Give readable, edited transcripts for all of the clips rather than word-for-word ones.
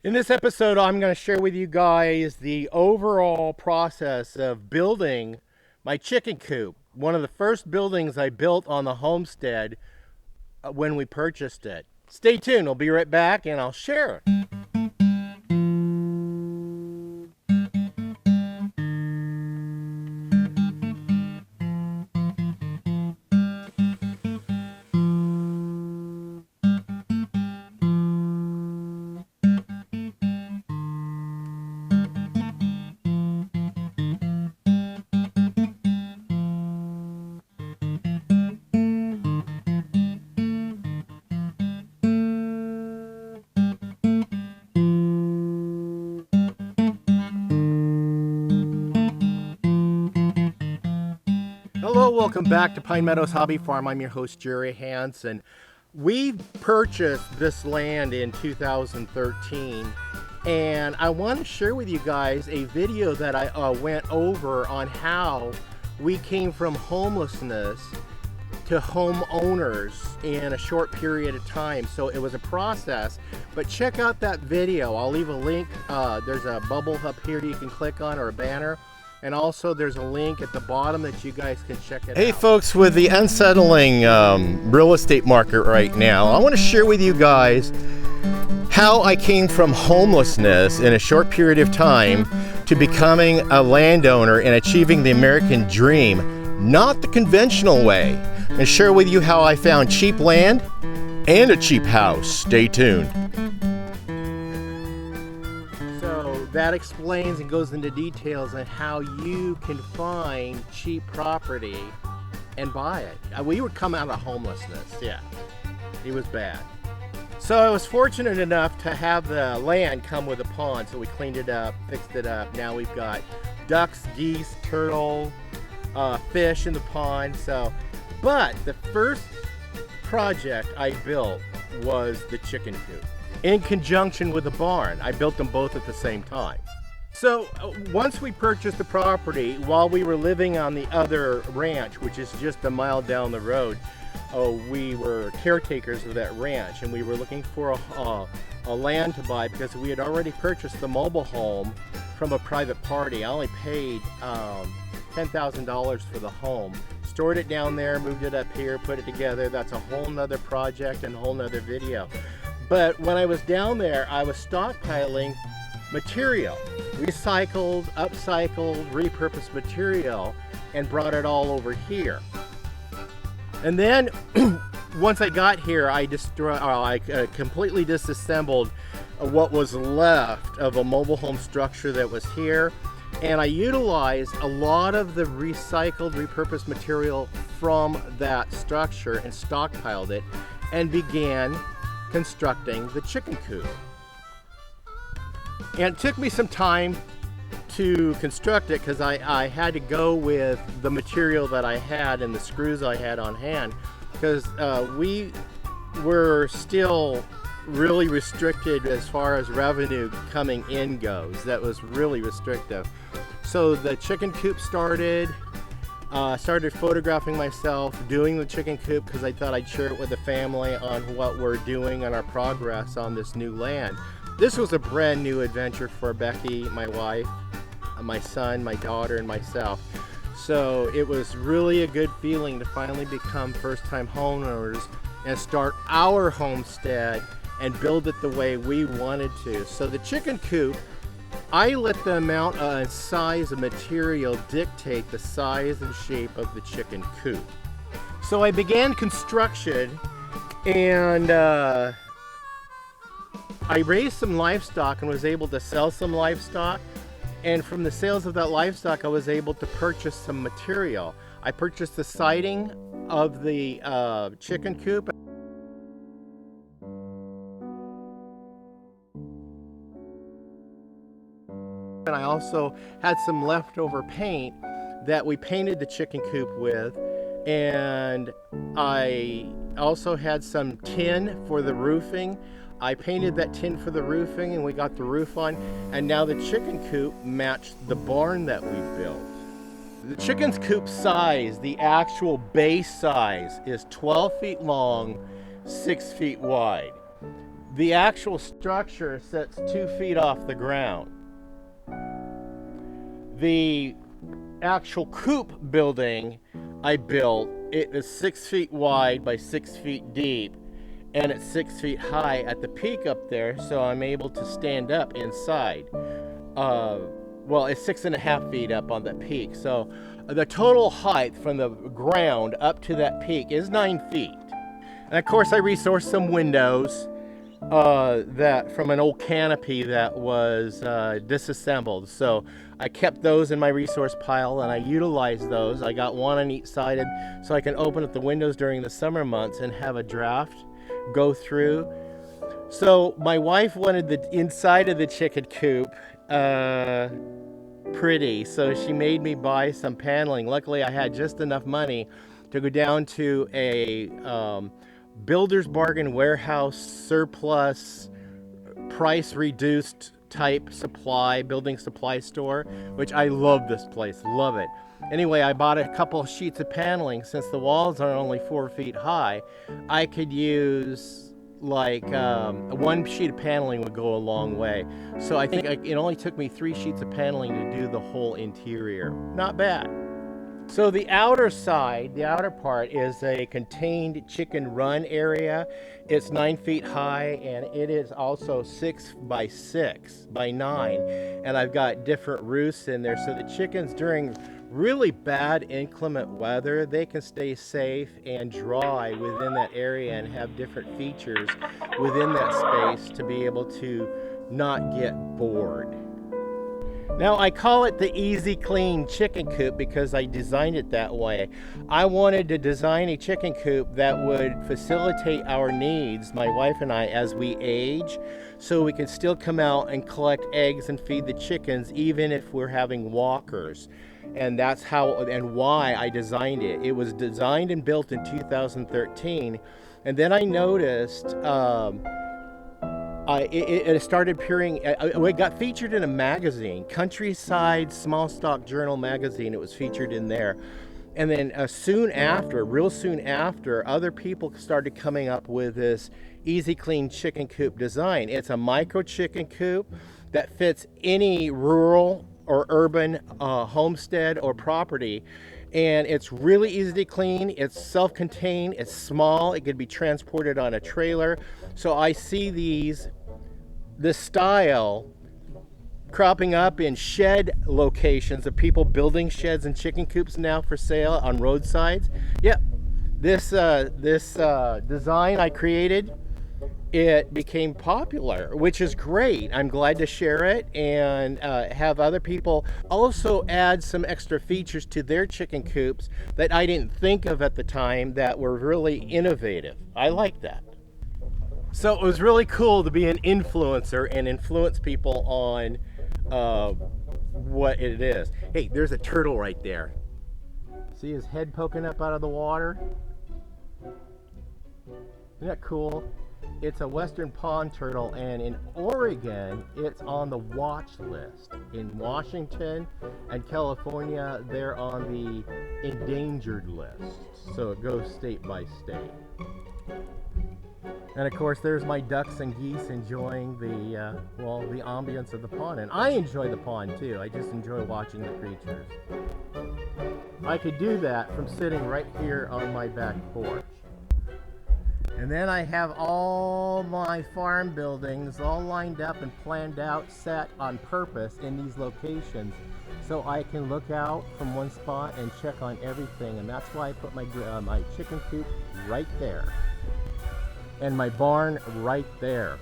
In this episode, I'm going to share with you guys the overall process of building my chicken coop. One of the first buildings I built on the homestead when we purchased it. Stay tuned, I'll be right back and I'll share it. Hello, welcome back to Pine Meadows Hobby Farm. I'm your host, Jerry Hanson. We purchased this land in 2013, and I want to share with you guys a video that I went over on how we came from homelessness to homeowners in a short period of time. So it was a process, but check out that video. I'll leave a link. There's a bubble up here you can click on, or a banner. And also there's a link at the bottom that you guys can check it out. Hey folks, with the unsettling real estate market right now, I want to share with you guys how I came from homelessness in a short period of time to becoming a landowner and achieving the American dream, not the conventional way. And share with you how I found cheap land and a cheap house. Stay tuned. That explains and goes into details on how you can find cheap property and buy it. We would come out of homelessness, yeah. It was bad. So I was fortunate enough to have the land come with a pond, so we cleaned it up, fixed it up. Now we've got ducks, geese, turtle, fish in the pond. But the first project I built was the chicken coop, in conjunction with the barn. I built them both at the same time. So once we purchased the property, while we were living on the other ranch, which is just a mile down the road, we were caretakers of that ranch, and we were looking for a land to buy because we had already purchased the mobile home from a private party. I only paid $10,000 for the home. Stored it down there, moved it up here, put it together. That's a whole nother project and a whole nother video. But when I was down there, I was stockpiling material, recycled, upcycled, repurposed material, and brought it all over here. And then once I got here, I completely disassembled what was left of a mobile home structure that was here. And I utilized a lot of the recycled, repurposed material from that structure and stockpiled it and began constructing the chicken coop. And it took me some time to construct it because I had to go with the material that I had and the screws I had on hand, because we were still really restricted as far as revenue coming in goes. That was really restrictive. So the chicken coop started photographing myself doing the chicken coop because I thought I'd share it with the family on what we're doing and our progress on this new land. This was a brand new adventure for Becky, my wife, my son, my daughter, and myself. So it was really a good feeling to finally become first-time homeowners and start our homestead and build it the way we wanted to. So the chicken coop, I let the amount and size of material dictate the size and shape of the chicken coop. So I began construction, and I raised some livestock and was able to sell some livestock. And from the sales of that livestock, I was able to purchase some material. I purchased the siding of the chicken coop. And I also had some leftover paint that we painted the chicken coop with, and I also had some tin for the roofing. I painted that tin for the roofing, and we got the roof on, and now the chicken coop matched the barn that we built. The chicken's coop size, the actual base size, is 12 feet long, 6 feet wide. The actual structure sits 2 feet off the ground. The actual coop building I built, it is 6 feet wide by 6 feet deep, and it's 6 feet high at the peak up there, so I'm able to stand up inside. Well, it's 6.5 feet up on the peak, so the total height from the ground up to that peak is 9 feet. And of course, I resourced some windows that from an old canopy that was disassembled. So I kept those in my resource pile and I utilized those. I got one on each side so I can open up the windows during the summer months and have a draft go through. So my wife wanted the inside of the chicken coop pretty, so she made me buy some paneling. Luckily, I had just enough money to go down to a builder's bargain warehouse surplus price reduced type building supply store, which I love this place, love it. Anyway, I bought a couple sheets of paneling. Since the walls are only 4 feet high, I could use like one sheet of paneling would go a long way. So I think it only took me 3 sheets of paneling to do the whole interior. Not bad. So the outer side, the outer part, is a contained chicken run area. It's 9 feet high and it is also 6 by 6 by 9. And I've got different roosts in there, so the chickens during really bad inclement weather, they can stay safe and dry within that area and have different features within that space to be able to not get bored. Now I call it the easy clean chicken coop because I designed it that way. I wanted to design a chicken coop that would facilitate our needs, my wife and I, as we age, so we could still come out and collect eggs and feed the chickens even if we're having walkers. And that's how and why I designed it. It was designed and built in 2013, and then I noticed it started appearing. It got featured in a magazine, Countryside Small Stock Journal magazine. It was featured in there, and then real soon after, other people started coming up with this easy clean chicken coop design. It's a micro chicken coop that fits any rural or urban homestead or property, and it's really easy to clean. It's self-contained, it's small, it could be transported on a trailer. So I see this style cropping up in shed locations of people building sheds and chicken coops now for sale on roadsides. Yep, this design I created, it became popular, which is great. I'm glad to share it and have other people also add some extra features to their chicken coops that I didn't think of at the time that were really innovative. I like that. So it was really cool to be an influencer and influence people on what it is. Hey, there's a turtle right there. See his head poking up out of the water? Isn't that cool? It's a western pond turtle, and in Oregon, it's on the watch list. In Washington and California, they're on the endangered list. So it goes state by state. And of course, there's my ducks and geese enjoying the ambience of the pond. And I enjoy the pond too. I just enjoy watching the creatures. I could do that from sitting right here on my back porch. And then I have all my farm buildings all lined up and planned out, set on purpose in these locations, so I can look out from one spot and check on everything. And that's why I put my chicken coop right there. And my barn right there.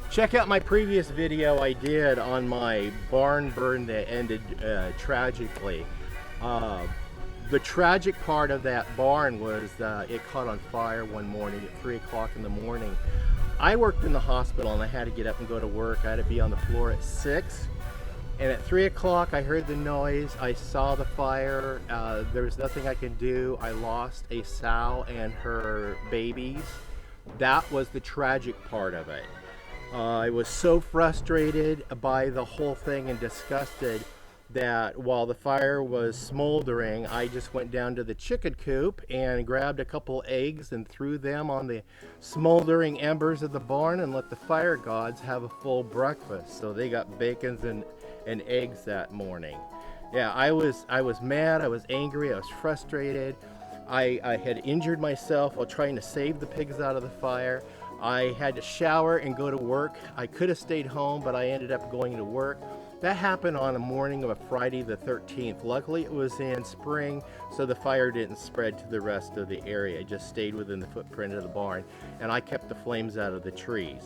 Check out my previous video I did on my barn burn that ended tragically. The tragic part of that barn was it caught on fire one morning at 3 o'clock in the morning. I worked in the hospital and I had to get up and go to work. I had to be on the floor at 6. And at 3 o'clock I heard the noise. I saw the fire. There was nothing I could do. I lost a sow and her babies. That was the tragic part of it. I was so frustrated by the whole thing and disgusted that while the fire was smoldering, I just went down to the chicken coop and grabbed a couple eggs and threw them on the smoldering embers of the barn and let the fire gods have a full breakfast. So they got bacons and eggs that morning. Yeah, I was mad, I was angry, I was frustrated. I had injured myself while trying to save the pigs out of the fire. I had to shower and go to work. I could have stayed home, but I ended up going to work. That happened on a morning of a Friday the 13th. Luckily, it was in spring, so the fire didn't spread to the rest of the area. It just stayed within the footprint of the barn, and I kept the flames out of the trees.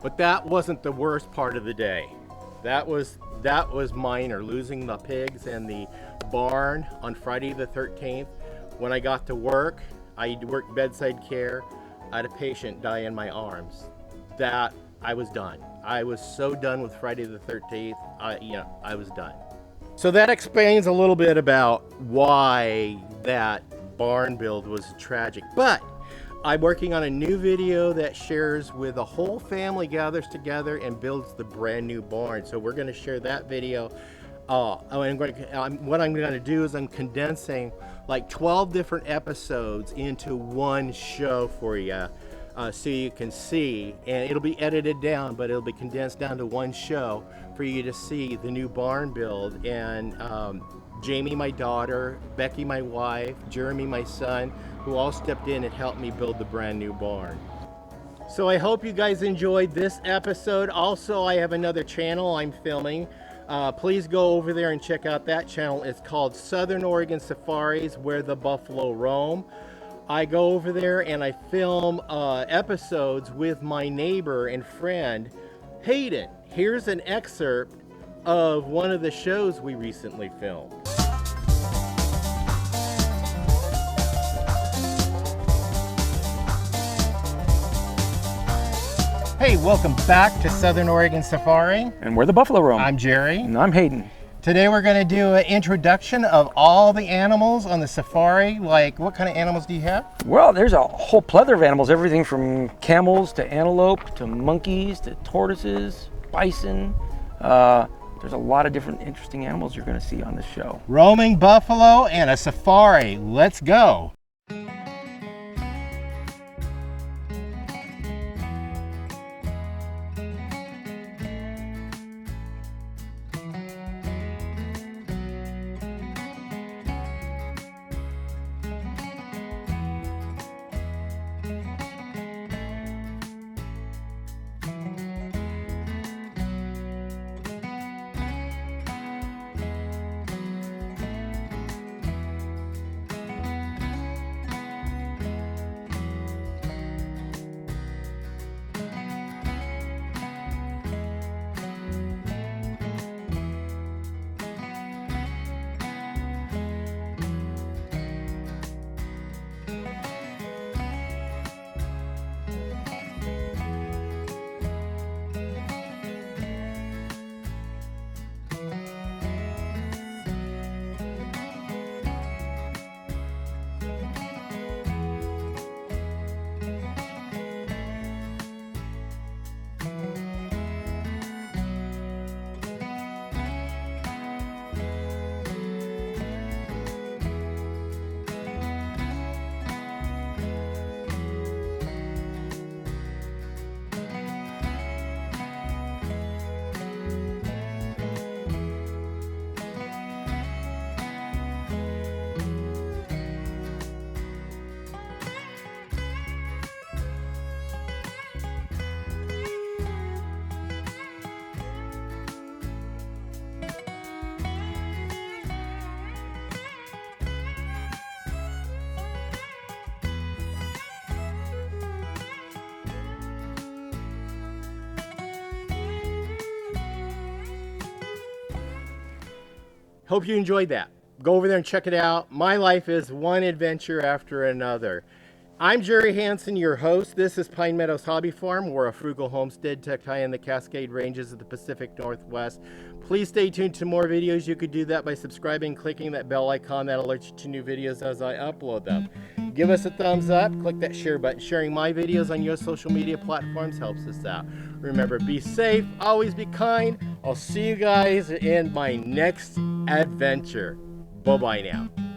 But that wasn't the worst part of the day. That was minor, losing the pigs and the barn on Friday the 13th. When I got to work, I worked bedside care. I had a patient die in my arms. That I was done. I was so done with Friday the 13th. I was done. So that explains a little bit about why that barn build was tragic. But I'm working on a new video that shares with a whole family gathers together and builds the brand new barn. So we're going to share that video. What I'm going to do is I'm condensing like 12 different episodes into one show for you. So you can see, and it'll be edited down, but it'll be condensed down to one show for you to see the new barn build. And Jamie, my daughter, Becky, my wife, Jeremy, my son, who all stepped in and helped me build the brand new barn. So I hope you guys enjoyed this episode. Also, I have another channel I'm filming. Please go over there and check out that channel. It's called Southern Oregon Safaris, Where the Buffalo Roam. I go over there and I film episodes with my neighbor and friend, Hayden. Here's an excerpt of one of the shows we recently filmed. Hey, welcome back to Southern Oregon Safari. And we're the Buffalo Roam. I'm Jerry. And I'm Hayden. Today we're going to do an introduction of all the animals on the safari. Like, what kind of animals do you have? Well, there's a whole plethora of animals, everything from camels to antelope to monkeys to tortoises, bison. There's a lot of different interesting animals you're going to see on this show. Roaming buffalo and a safari. Let's go. Hope you enjoyed that. Go over there and check it out. My life is one adventure after another. I'm Jerry Hanson, your host. This is Pine Meadows Hobby Farm. We're a frugal homestead tucked high in the Cascade Ranges of the Pacific Northwest. Please stay tuned to more videos. You could do that by subscribing and clicking that bell icon that alerts you to new videos as I upload them. Give us a thumbs up, click that share button. Sharing my videos on your social media platforms helps us out. Remember, be safe, always be kind. I'll see you guys in my next adventure. Bye-bye now.